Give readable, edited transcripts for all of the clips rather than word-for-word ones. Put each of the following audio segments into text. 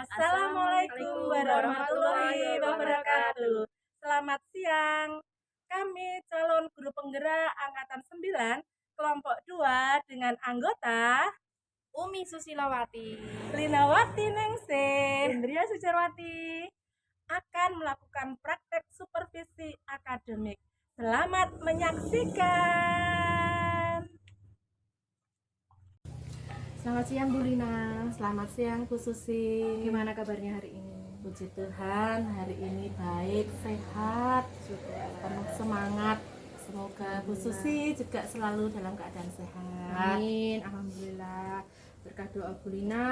Assalamualaikum warahmatullahi wabarakatuh. Selamat siang. Kami calon guru penggerak angkatan 9 kelompok 2 dengan anggota Umi Susilawati, Linawati Ningsih Indria Sujarwati akan melakukan praktek supervisi akademik. Selamat menyaksikan. Selamat siang Bu Lina. Selamat siang Bu Susi. Gimana kabarnya hari ini? Puji Tuhan, hari ini baik, sehat, penuh semangat. Semoga Bu Susi juga selalu dalam keadaan sehat. Amin, alhamdulillah. Berkat doa Bu Lina,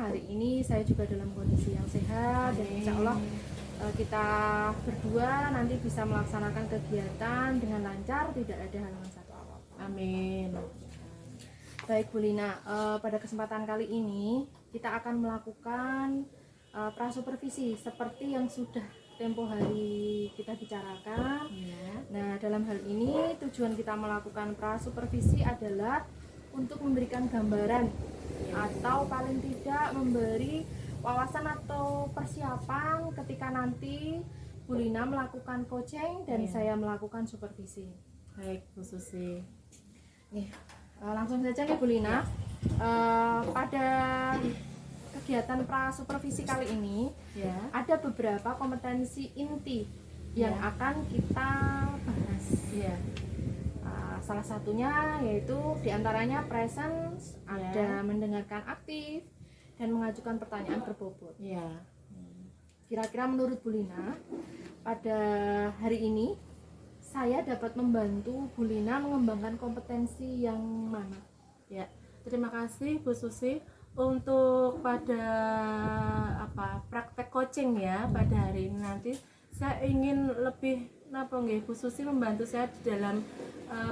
hari ini saya juga dalam kondisi yang sehat. Dan insya Allah kita berdua nanti bisa melaksanakan kegiatan dengan lancar, tidak ada halangan satu apapun. Amin. Baik Bu Lina, pada kesempatan kali ini kita akan melakukan prasupervisi seperti yang sudah tempo hari kita bicarakan. Ya. Nah, dalam hal ini tujuan kita melakukan prasupervisi adalah untuk memberikan gambaran atau paling tidak memberi wawasan atau persiapan ketika nanti Bu Lina melakukan coaching dan saya melakukan supervisi. Baik Bu Susi. Nih, langsung saja nih Bu Lina. Pada kegiatan prasupervisi kali ini ada beberapa kompetensi inti yang akan kita bahas. Salah satunya yaitu diantaranya presence, ada mendengarkan aktif dan mengajukan pertanyaan berbobot. Kira-kira menurut Bu Lina, pada hari ini saya dapat membantu Bu Lina mengembangkan kompetensi yang mana? Ya, terima kasih Bu Susi untuk pada praktek coaching pada hari ini nanti saya ingin lebih Bu Susi membantu saya di dalam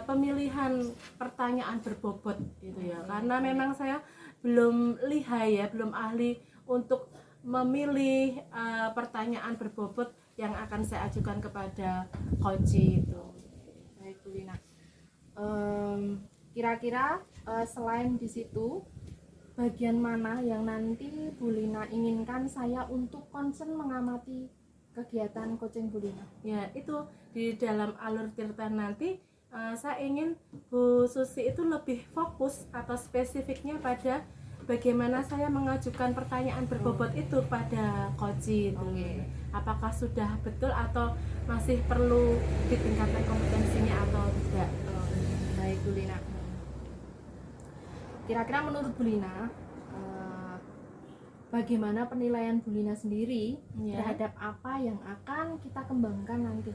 pemilihan pertanyaan berbobot gitu ya. Karena memang saya belum lihai belum ahli untuk memilih pertanyaan berbobot yang akan saya ajukan kepada coach itu. Baik Bu Lina. Kira-kira selain di situ bagian mana yang nanti Bu Lina inginkan saya untuk concern mengamati kegiatan coaching Bu Lina? Ya, itu di dalam alur tirta nanti saya ingin Bu Susi itu lebih fokus atau spesifiknya pada bagaimana saya mengajukan pertanyaan berbobot itu pada coach itu. Apakah sudah betul atau masih perlu ditingkatkan kompetensinya atau tidak? Baik Bu Lina. Kira-kira menurut Bu Lina, bagaimana penilaian Bu Lina sendiri terhadap apa yang akan kita kembangkan nanti?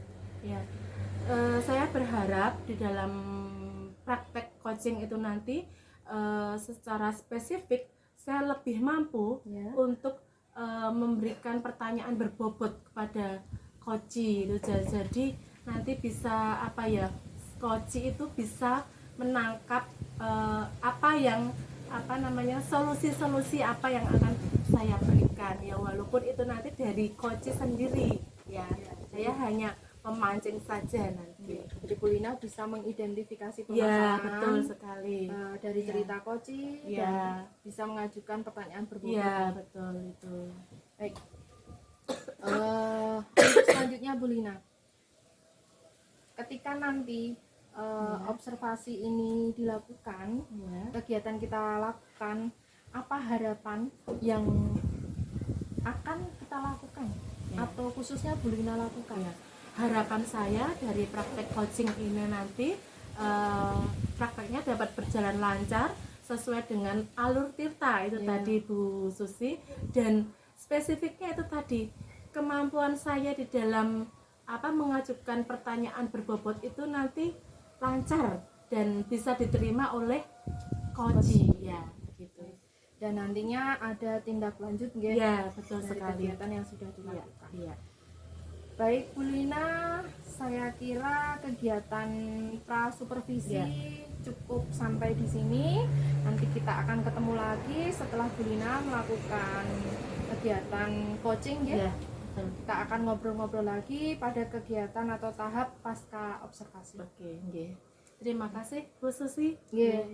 Saya berharap di dalam praktek coaching itu nanti secara spesifik saya lebih mampu untuk memberikan pertanyaan berbobot kepada coach itu. Jadi nanti bisa coach itu bisa menangkap solusi-solusi apa yang akan saya berikan walaupun itu nanti dari coach sendiri saya hanya memancing saja nanti. Jadi Bu Lina bisa mengidentifikasi permasalahan betul sekali dari cerita coach dan bisa mengajukan pertanyaan berbobot. Betul itu. Baik. Selanjutnya Bu Lina, ketika nanti observasi ini dilakukan, kegiatan kita lakukan, apa harapan yang akan kita lakukan atau khususnya Bu Lina lakukan? Harapan saya dari praktek coaching ini nanti prakteknya dapat berjalan lancar sesuai dengan alur tirta itu tadi Bu Susi, dan spesifiknya itu tadi kemampuan saya di dalam mengajukan pertanyaan berbobot itu nanti lancar dan bisa diterima oleh coach gitu. Dan nantinya ada tindak lanjut betul sekali kegiatan yang sudah dilakukan. Baik Bu Lina, saya kira kegiatan prasupervisi cukup sampai di sini. Nanti kita akan ketemu lagi setelah Bu Lina melakukan kegiatan coaching Kita akan ngobrol-ngobrol lagi pada kegiatan atau tahap pasca observasi. Terima kasih Bu Susi.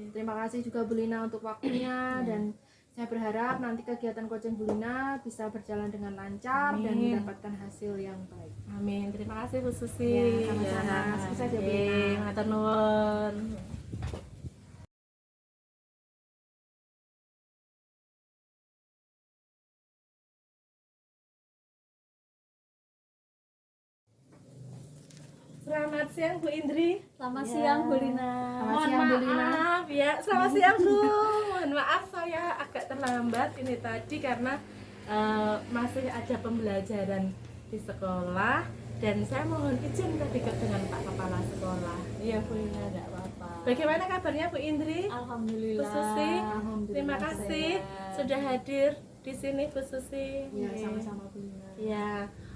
Terima kasih juga Bu Lina untuk waktunya dan Saya berharap nanti kegiatan coaching Bu Lina bisa berjalan dengan lancar dan Amin. mendapatkan hasil yang baik. Amin. Terima kasih Bu Susi. Ya, sama-sama. Sukses ya, Bu Lina. Nggih, matur nuwun. Selamat siang Bu Indri. Selamat Ya. siang Bu Lina. Selamat Mohon siang, Bu Lina. maaf ya, selamat siang Bu. Mohon maaf saya agak terlambat ini tadi karena masih ada pembelajaran di sekolah dan saya mohon izin tadi dengan Pak Kepala Sekolah. Iya Bu Lina, enggak apa-apa. Bagaimana kabarnya Bu Indri? Bu Alhamdulillah. Susi, Alhamdulillah terima kasih sehat. sudah hadir di sini Bu Susi. Ya, Nggih. sama-sama Bu Lina. Ya,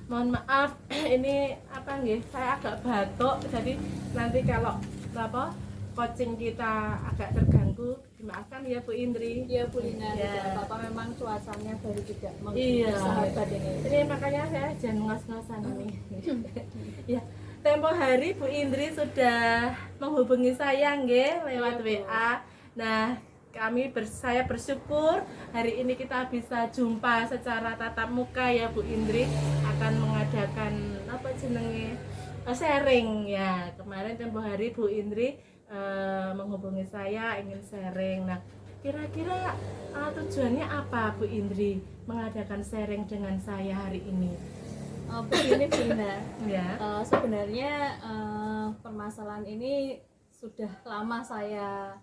mohon maaf ini apa nggih, saya agak batuk jadi nanti kalau apa coaching kita agak terganggu dimaafkan ya Bu Indri. Iya Bu Lina, Ya. tidak apa-apa, memang cuacanya baru tidak Iya. sahabat ini. Jadi makanya saya jangan ngos-ngosan ini. Ya, tempo hari Bu Indri sudah menghubungi saya nggih lewat Iya, Bu. WA. Nah, saya bersyukur hari ini kita bisa jumpa secara tatap muka ya Bu Indri, akan mengadakan apa jenenge sharing ya. Kemarin tempo hari Bu Indri menghubungi saya ingin sharing. Nah, kira-kira tujuannya apa Bu Indri mengadakan sharing dengan saya hari ini? Begini Bu Lina, Ya. sebenarnya permasalahan ini sudah lama saya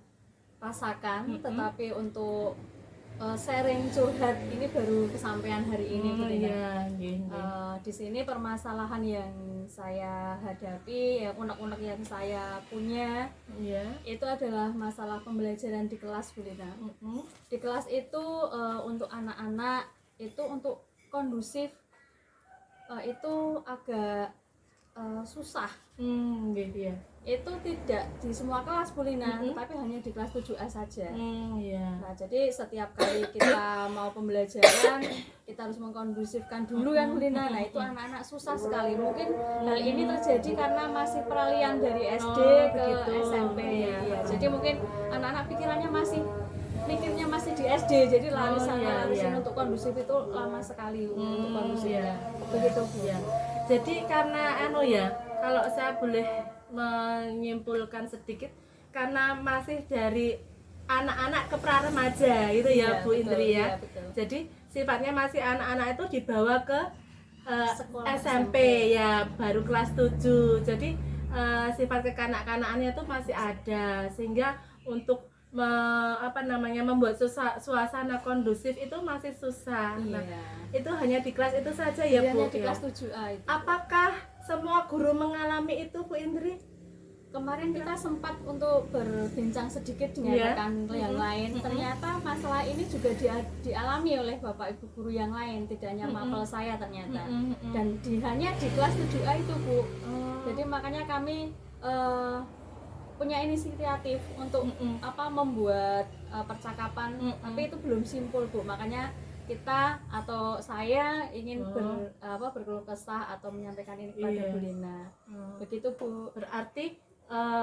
rasakan, tetapi untuk sharing curhat ini baru kesampaian hari ini Bu Lina. Iya, nggih, nggih. Di sini permasalahan yang saya hadapi, ya unek-unek yang saya punya Iya. itu adalah masalah pembelajaran di kelas Bu Lina. Mm-mm. Di kelas itu untuk anak-anak itu untuk kondusif itu agak susah. Gitu ya. Itu tidak di semua kelas Bu Lina, Mhm. tetapi hanya di kelas 7A saja. Iya. Nah, jadi setiap kali kita mau pembelajaran, kita harus mengkondusifkan dulu kan Bu Lina. Nah, itu anak-anak susah sekali. Mungkin hal ini terjadi karena masih peralihan dari SD ke begitu. SMP. Iya. Ya, jadi mungkin anak-anak pikirannya masih mikirnya masih di SD, jadi lari sana iya, lari iya. sini untuk kondusif itu lama sekali untuk kondusifnya. iya. Begitu Bu. Ya. Jadi karena ya, kalau saya boleh menyimpulkan sedikit, karena masih dari anak-anak ke pra-remaja gitu ya Iya, Bu betul, Indri ya. iya, betul. Jadi sifatnya masih anak-anak itu dibawa ke Sekolah SMP ya, baru kelas 7. Jadi sifat kekanak-kanakannya itu masih ada, sehingga untuk membuat suasana kondusif itu masih susah. Nah, Iya. itu hanya di kelas itu saja ya Jadi Bu. hanya di ya? kelas 7A itu. Apakah semua guru mengalami itu Bu Indri? Kemarin kita sempat untuk berbincang sedikit dengan Iya. rekan yang lain. Ternyata masalah ini juga dialami oleh Bapak Ibu guru yang lain, tidak hanya mapel saya ternyata. Dan hanya di kelas 7A itu Bu. Jadi makanya kami punya inisiatif untuk membuat percakapan, tapi itu belum simpul Bu. Makanya kita atau saya ingin berkeluh kesah atau menyampaikan ini kepada Iya. Bu Lina. Begitu Bu. Berarti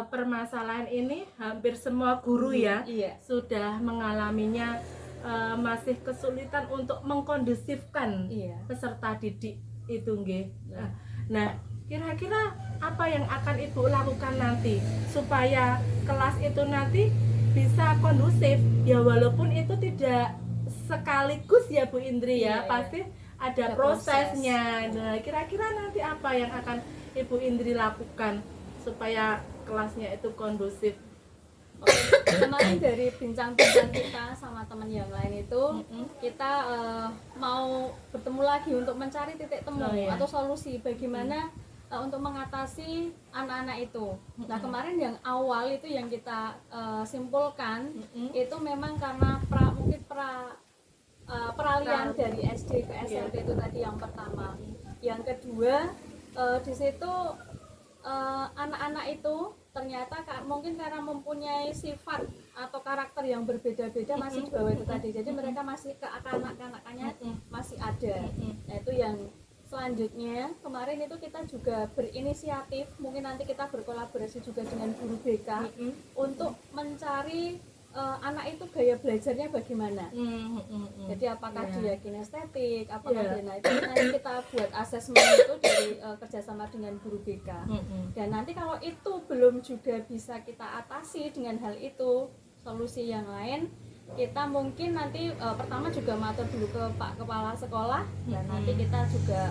permasalahan ini hampir semua guru ya Iya. sudah mengalaminya, masih kesulitan untuk mengkondusifkan Iya. peserta didik itu nggih. Nah, kira-kira apa yang akan Ibu lakukan nanti supaya kelas itu nanti bisa kondusif ya, walaupun itu tidak sekaligus ya Bu Indri ya, Iya, pasti ada Ada prosesnya. Nah, kira-kira nanti apa yang akan Ibu Indri lakukan supaya kelasnya itu kondusif? Oke. Kemarin dari bincang-bincang kita sama teman yang lain itu, kita mau bertemu lagi untuk mencari titik temu Oh, iya. atau solusi bagaimana untuk mengatasi anak-anak itu. Nah, kemarin yang awal itu yang kita simpulkan itu memang karena peralihan dari SD ke SMP itu tadi yang pertama. Yang kedua, di situ anak-anak itu ternyata mungkin karena mempunyai sifat atau karakter yang berbeda-beda masih di bawah itu tadi. Jadi mereka masih kekanak-kanakannya masih ada. Nah, itu yang selanjutnya kemarin itu kita juga berinisiatif, mungkin nanti kita berkolaborasi juga dengan guru BK untuk mencari anak itu gaya belajarnya bagaimana. Jadi apakah Ya. dia kinestetik, apakah dia, nah itu nanti kita buat asesmen itu dari kerjasama dengan guru BK. Dan nanti kalau itu belum juga bisa kita atasi dengan hal itu, solusi yang lain kita mungkin nanti pertama juga matur dulu ke Pak Kepala Sekolah, dan nanti kita juga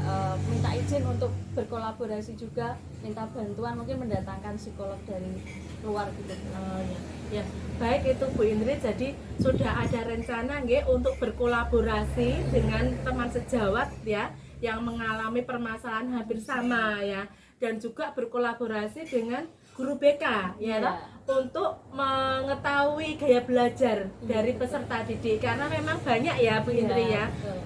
minta izin untuk berkolaborasi juga, minta bantuan mungkin mendatangkan psikolog dari luar gitu. Oh ya. Ya, baik itu Bu Indri, jadi sudah ada rencana nggih untuk berkolaborasi dengan teman sejawat ya yang mengalami permasalahan hampir sama ya, dan juga berkolaborasi dengan guru BK ya, Iya. untuk mengetahui gaya belajar dari peserta didik, karena memang banyak ya Bu Indri ya. betul.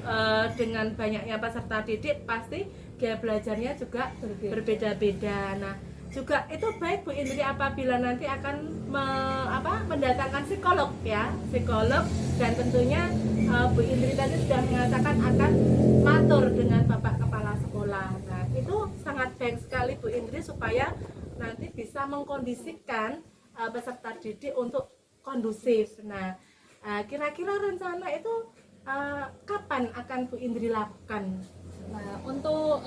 Dengan banyaknya peserta didik pasti gaya belajarnya juga berbeda-beda. Nah, juga itu baik Bu Indri apabila nanti akan mendatangkan psikolog ya, psikolog, dan tentunya Bu Indri tadi sudah mengatakan akan matur dengan Bapak Kepala Sekolah. Nah, itu sangat baik sekali Bu Indri supaya nanti bisa mengkondisikan peserta didik untuk kondusif. Nah, kira-kira rencana itu kapan akan Bu Indri lakukan? Nah, untuk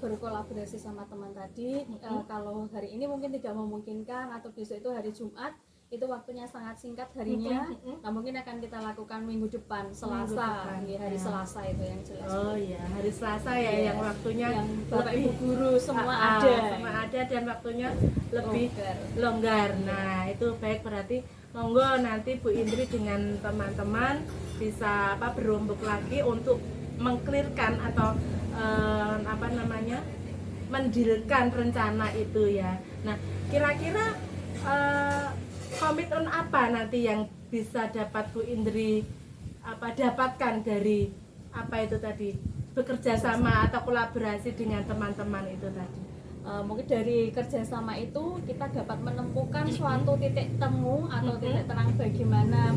berkolaborasi sama teman tadi, kalau hari ini mungkin tidak memungkinkan atau besok itu hari Jumat, itu waktunya sangat singkat harinya. Nah, mungkin akan kita lakukan minggu depan, Selasa, hari Selasa itu yang jelas. Oh iya, hari Selasa ya, Iya. yang waktunya Yang Bapak Ibu guru semua ada. Dan waktunya lebih longgar. Nah, itu baik, berarti monggo nanti Bu Indri dengan teman-teman bisa berombak lagi untuk mengklirkan atau mendilkan rencana itu ya. Nah, kira-kira komitmen apa nanti yang bisa dapat Bu Indri dapatkan dari itu tadi, bekerja sama atau kolaborasi dengan teman-teman itu tadi? Mungkin dari kerjasama itu kita dapat menemukan suatu titik temu atau titik terang bagaimana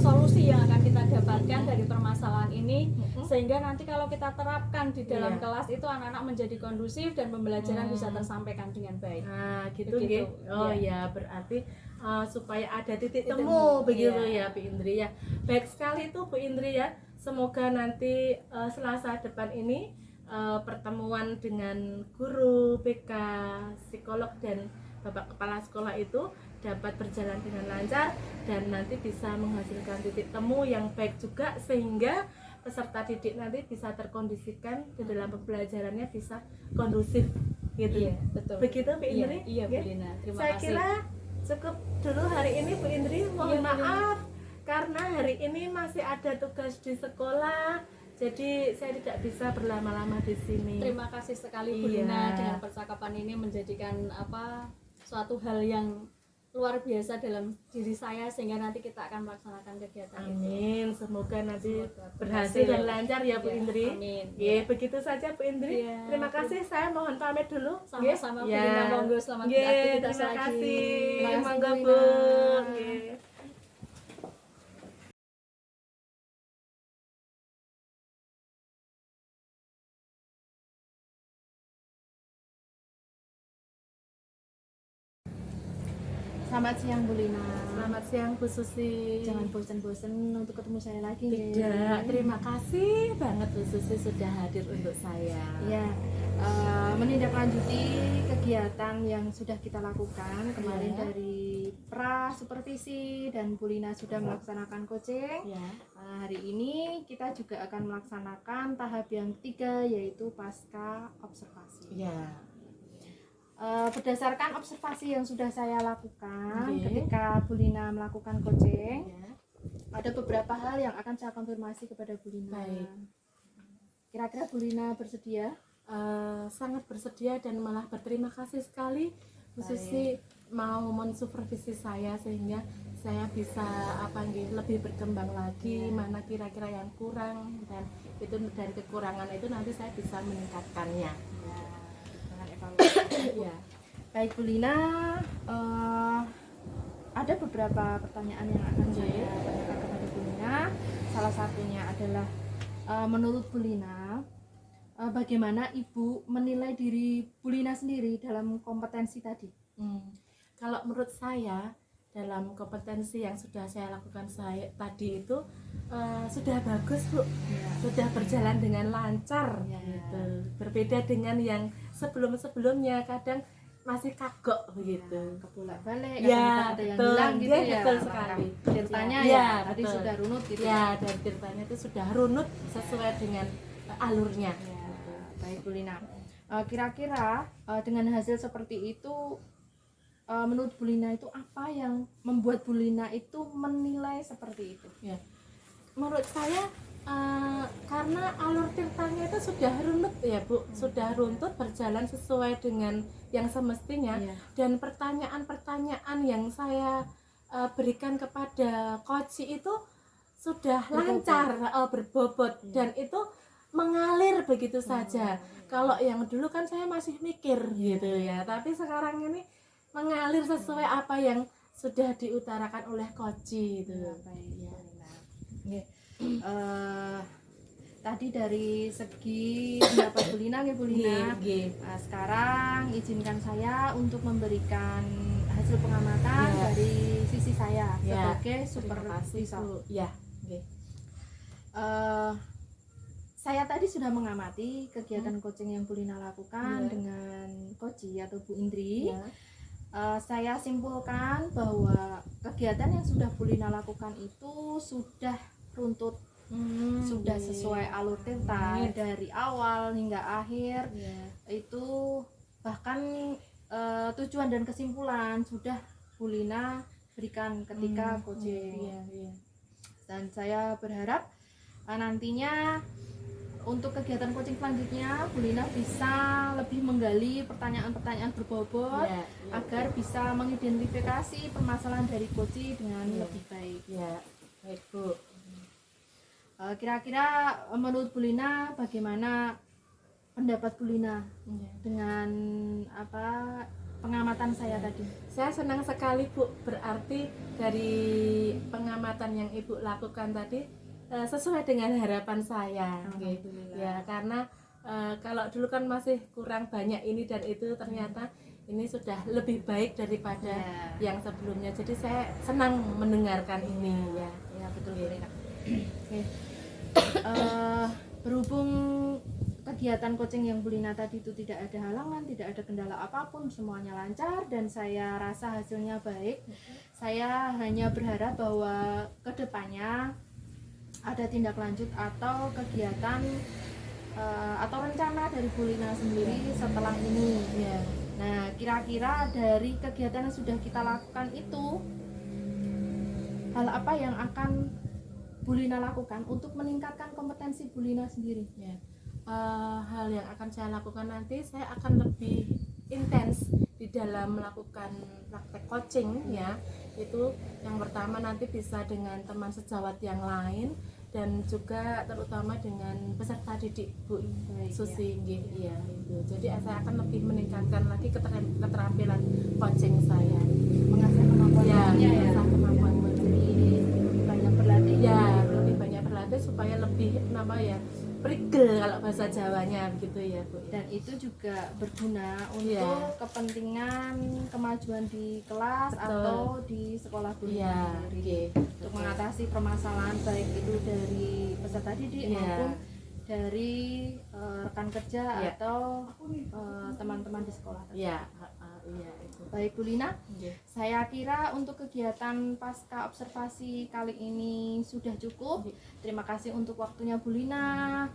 solusi yang akan kita dapatkan dari permasalahan ini, sehingga nanti kalau kita terapkan di dalam kelas itu anak-anak menjadi kondusif dan pembelajaran bisa tersampaikan dengan baik. Nah, gitu Begitu, nggih. Oh ya, berarti supaya ada titik temu begitu ya Bu Indri ya. Baik sekali itu Bu Indri ya. Semoga nanti Selasa depan ini pertemuan dengan guru BK, psikolog, dan Bapak Kepala Sekolah itu dapat berjalan dengan lancar dan nanti bisa menghasilkan titik temu yang baik juga, sehingga peserta didik nanti bisa terkondisikan di dalam pembelajarannya, bisa kondusif gitu. Iya, betul. Begitu Bu Indri? Iya, Bu Lina. Terima Saya kasih. kira cukup dulu hari ini Bu Indri. Mohon Iya, Bu Lina. maaf karena hari ini masih ada tugas di sekolah, jadi saya tidak bisa berlama-lama di sini. Terima kasih sekali Bu Iya. Lina, dengan percakapan ini menjadikan suatu hal yang luar biasa dalam diri saya, sehingga nanti kita akan melaksanakan kegiatan itu. Amin, semoga nanti Semoga berhasil dan lancar ya Bu Iya, Indri. amin. Iya, begitu saja Bu Indri. Iya. Terima kasih, saya mohon pamit dulu. Sama-sama, Bu Nggih. Lina. Ya. Monggo, selamat Nggih, beraktivitas terima lagi. kasih. Terima kasih, Monggo Bu Bu. Lina. Nggih. Selamat siang Bu Lina. Selamat siang Bu Susi. Jangan bosan-bosan untuk ketemu saya lagi. nggih. Tidak, terima kasih banget Bu Susi sudah hadir untuk saya. Ya, menindaklanjuti kegiatan yang sudah kita lakukan kemarin Ya. dari pra supervisi dan Bu Lina sudah melaksanakan coaching. Ya. Hari ini kita juga akan melaksanakan tahap yang ketiga, yaitu pasca observasi. Ya. Berdasarkan observasi yang sudah saya lakukan Oke. ketika Bu Lina melakukan coaching, Ya. ada beberapa hal yang akan saya konfirmasi kepada Bu Lina. Baik. Kira-kira Bu Lina bersedia? Sangat bersedia dan malah berterima kasih sekali Bu Susi mau mensupervisi saya, sehingga saya bisa lebih berkembang lagi, mana kira-kira yang kurang, dan itu dari kekurangan itu nanti saya bisa meningkatkannya. Dengan evaluasi. Ya. Baik Bu Lina, ada beberapa pertanyaan yang akan saya tanyakan kepada Bu Lina. Salah satunya adalah menurut Bu Lina, bagaimana Ibu menilai diri Bu Lina sendiri dalam kompetensi tadi? Kalau menurut saya, dalam kompetensi yang sudah saya lakukan saya tadi itu sudah bagus Bu, sudah berjalan dengan lancar gitu. Berbeda dengan yang sebelumnya kadang masih kagok begitu. Kebolak-balik, Ya, kadang ada yang betul. bilang gitu Ya, ya. betul Maka sekali. Tirtanya Ya, ya, tadi betul. sudah runut gitu. Ya, dan tirtanya itu sudah runut sesuai dengan alurnya. Ya, baik Bu Lina. Kira-kira dengan hasil seperti itu, menurut Bu Lina itu apa yang membuat Bu Lina itu menilai seperti itu? Ya. Menurut saya karena alur tirtanya itu sudah runut ya Bu, sudah runtut berjalan sesuai dengan yang semestinya. Iya. Dan pertanyaan-pertanyaan yang saya berikan kepada coach itu sudah lancar, berbobot dan itu mengalir begitu saja. Kalau yang dulu kan saya masih mikir gitu ya, tapi sekarang ini mengalir sesuai apa yang sudah diutarakan oleh coach itu. Baik, Bu Lina. Oke. Tadi dari segi pendapat Bu Lina, Bu Lina. Nah, sekarang izinkan saya untuk memberikan hasil pengamatan dari sisi saya sebagai supervisor. Ya. Saya tadi sudah mengamati kegiatan coaching yang Bu Lina lakukan dengan coach atau Bu Indri. Saya simpulkan bahwa kegiatan yang sudah Bu Lina lakukan itu sudah runtut, sudah sesuai alur tirta dari awal hingga akhir. Itu bahkan tujuan dan kesimpulan sudah Bu Lina berikan ketika coaching. Dan saya berharap nantinya untuk kegiatan coaching selanjutnya Bu Lina bisa lebih menggali pertanyaan-pertanyaan berbobot agar bisa mengidentifikasi permasalahan dari coaching dengan lebih baik. Ya, baik Bu. Kira-kira menurut Bu Lina bagaimana pendapat Bu Lina dengan pengamatan saya tadi? Saya senang sekali Bu, berarti dari pengamatan yang Ibu lakukan tadi sesuai dengan harapan saya. Ya, karena kalau dulu kan masih kurang banyak ini dan itu, ternyata ini sudah lebih baik daripada yang sebelumnya. Jadi saya senang mendengarkan ini ya. Ya, betul Bu Lina. Berhubung kegiatan coaching yang Bu Lina tadi itu tidak ada halangan, tidak ada kendala apapun, semuanya lancar dan saya rasa hasilnya baik. Saya hanya berharap bahwa kedepannya ada tindak lanjut atau kegiatan atau rencana dari Bu Lina sendiri setelah ini. Nah, kira-kira dari kegiatan yang sudah kita lakukan itu, hal apa yang akan Bu Lina lakukan untuk meningkatkan kompetensi Bu Lina sendiri? Hal yang akan saya lakukan nanti, saya akan lebih intens di dalam melakukan praktek coaching ya. Itu yang pertama nanti bisa dengan teman sejawat yang lain dan juga terutama dengan peserta didik Bu Susi ya, itu. Jadi saya akan lebih meningkatkan lagi keterampilan coaching saya, Mengasah kemampuan mengasah kemampuan banyak berlatih lebih banyak berlatih supaya lebih prigel kalau bahasa Jawanya begitu ya Bu. Dan itu juga berguna untuk kepentingan kemajuan di kelas atau di sekolah Bu Lina sendiri. Untuk mengatasi permasalahan baik itu dari peserta didik maupun dari rekan kerja atau teman-teman di sekolah. Itu. Baik Bu Lina, saya kira untuk kegiatan pasca observasi kali ini sudah cukup. Terima kasih untuk waktunya Bu Lina.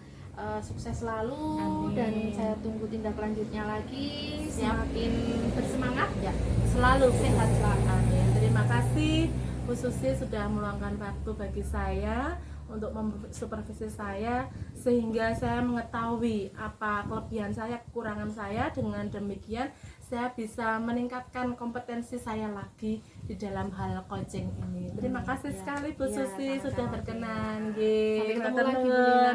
Sukses selalu. Amin. Dan saya tunggu tindak lanjutnya lagi. Semakin bersemangat ya, selalu sehat selalu. Amin. Terima kasih Bu Susi sudah meluangkan waktu bagi saya untuk memsupervisi saya sehingga saya mengetahui apa kelebihan saya, kekurangan saya. Dengan demikian saya bisa meningkatkan kompetensi saya lagi di dalam hal coaching ini. Terima kasih sekali Bu Susi sudah berkenan. Sampai ketemu lagi Bu Lina.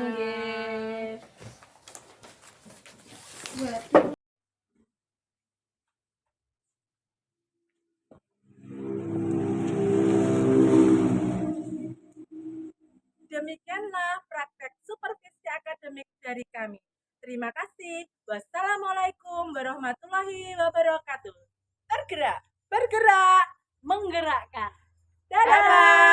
Demikianlah praktek supervisi akademik dari kami. Terima kasih. Wassalamualaikum warahmatullahi wabarakatuh. Tergerak, bergerak, menggerak. menggerakkan. Dadah.